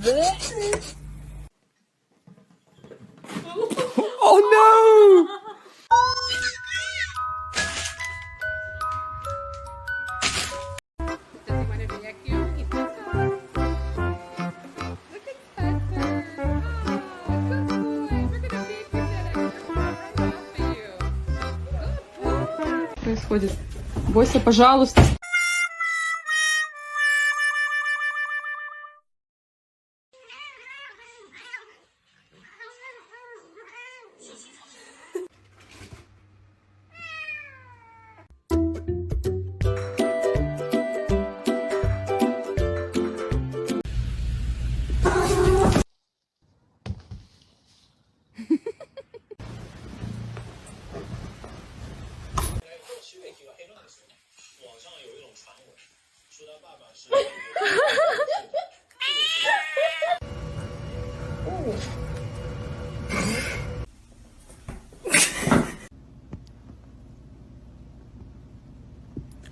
Oh no! Does he want to be at you? He does. Look at Spencer. Oh, good boy. We're gonna babysit him. We're gonna run after you. Good boy. Происходит. Бойся, пожалуйста.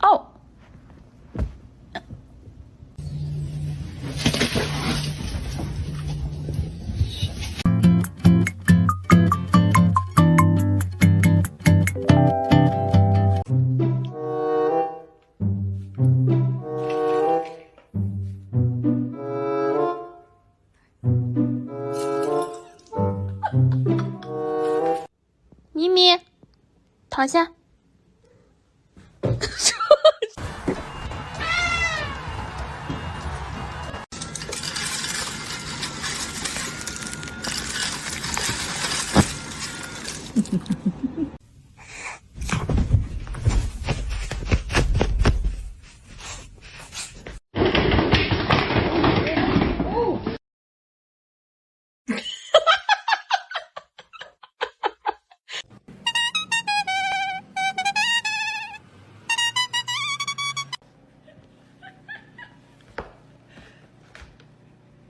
Oh.咪咪，躺下。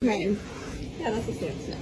Okay. Yeah, that's a Samson.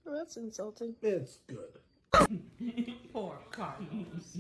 That's insulting. It's good. Poor Carlos.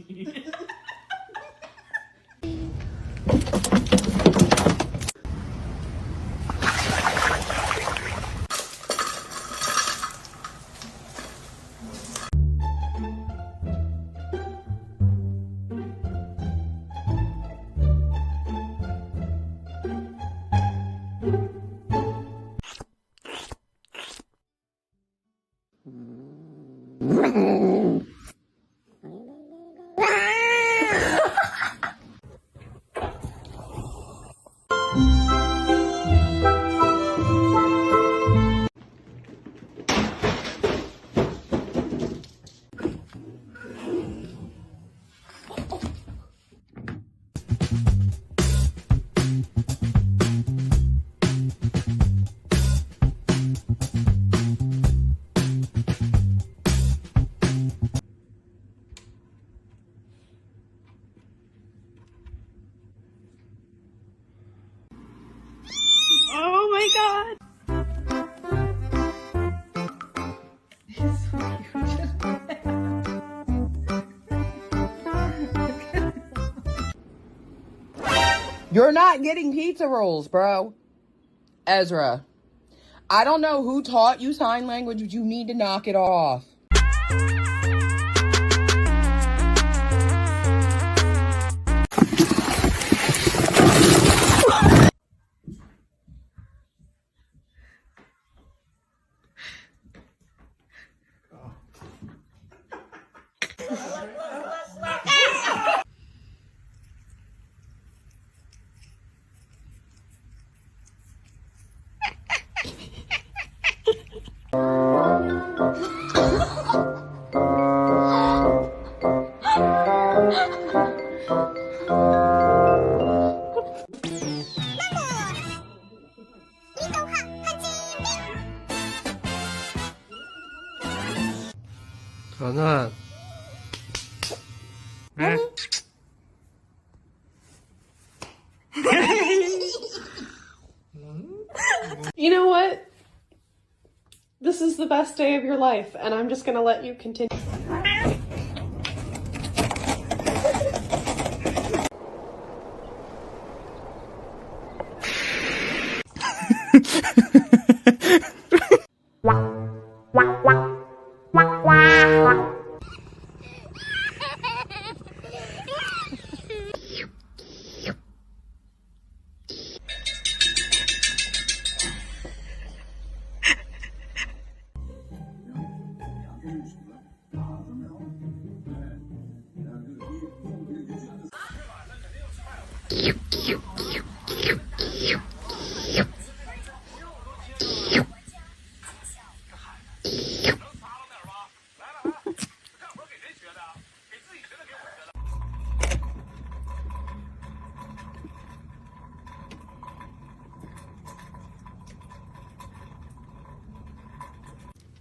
Oh my god! You're not getting pizza rolls, bro. Ezra, I don't know who taught you sign language, but you need to knock it off. 团团，哎，You know what? This is the best day of your life, and I'm just gonna let you continue.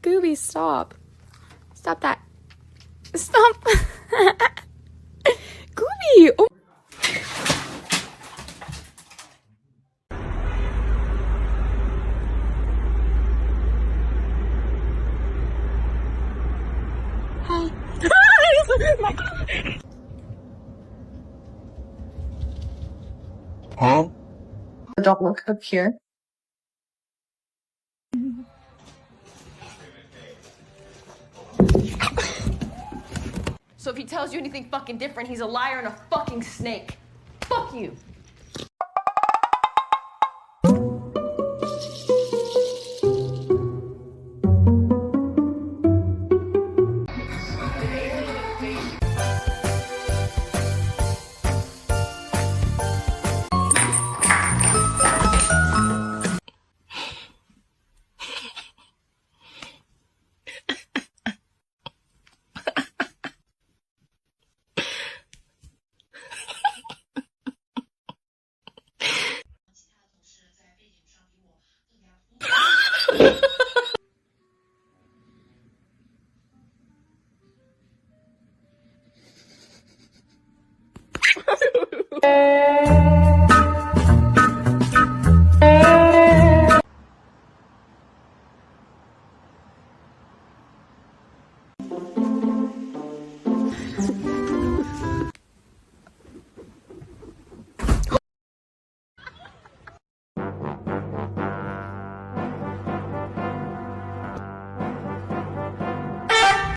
Gooby, stop. Stop that. Stop. Gooby! Oh. Hi. My God. Huh? Don't look up here. So if he tells you anything fucking different, he's a liar and a fucking snake. Fuck you.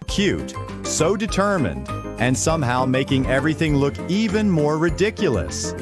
Cute, so determined, and somehow making everything look even more ridiculous.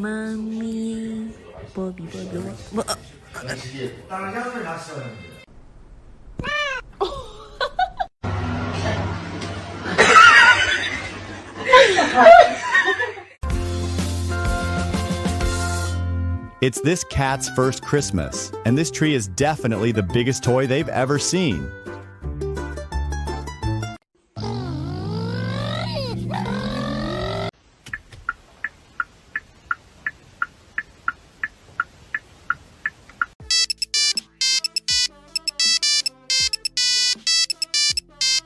Mommy, Bobby, Bobby. It's this cat's first Christmas, and this tree is definitely the biggest toy they've ever seen.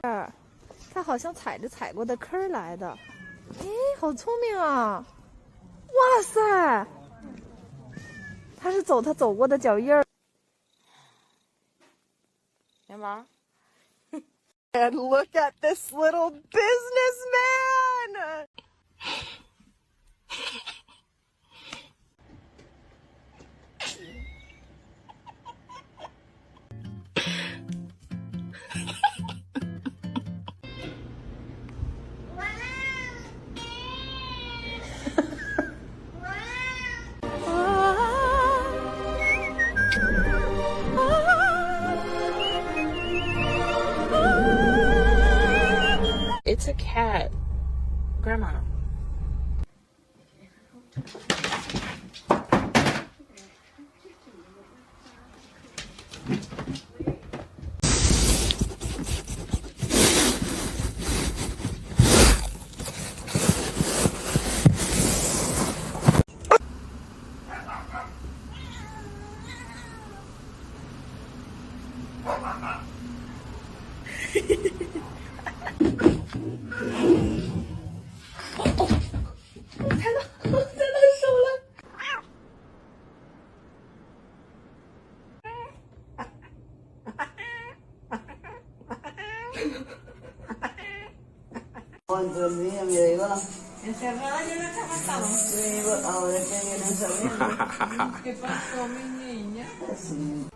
Ah, 他好像踩着踩过的坑来的。哎，好聪明啊！哇塞，他是走他走过的脚印儿。And look at this little businessman! It's a cat, Grandma. Encerrada en la cama estamos. Sí, ahora que vienen saliendo. ¿Qué pasó, mi niña? Sí.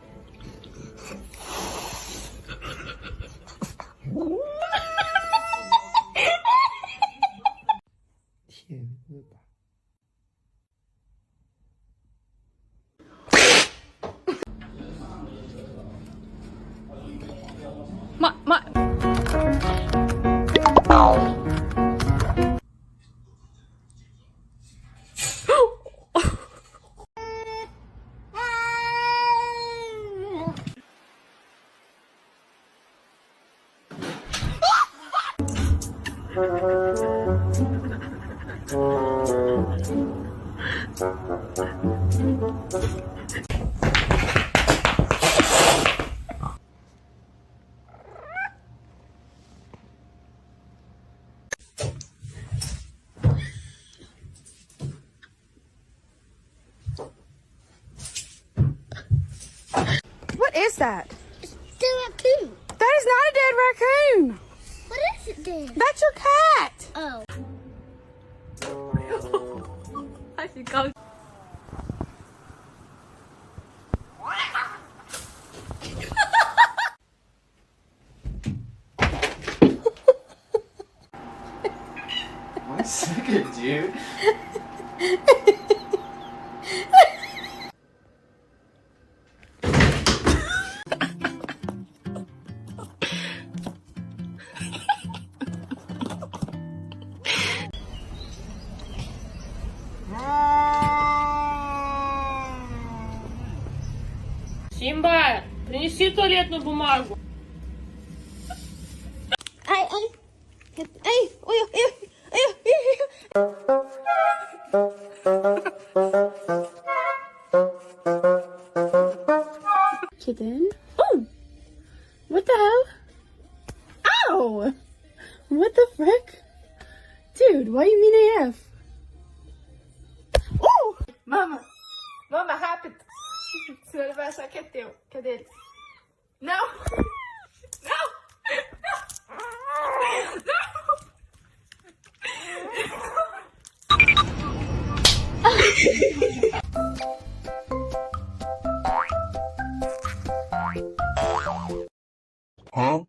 What is that? It's the raccoon. That is not a dead raccoon. What is it then? That's your cat. Oh. I think I'll... One second, dude. Симба, принеси туалетную бумагу. Ай, ой, ой, ой, ой, Kitten? Oh! What the hell? Ow! What the frick? Dude, why you mean AF? Oh! Mama, rápido. Você vai achar que é teu. Que é dele. Não! Não! Huh?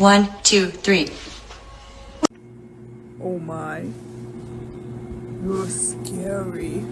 1, 2, 3. Oh my. You're scary.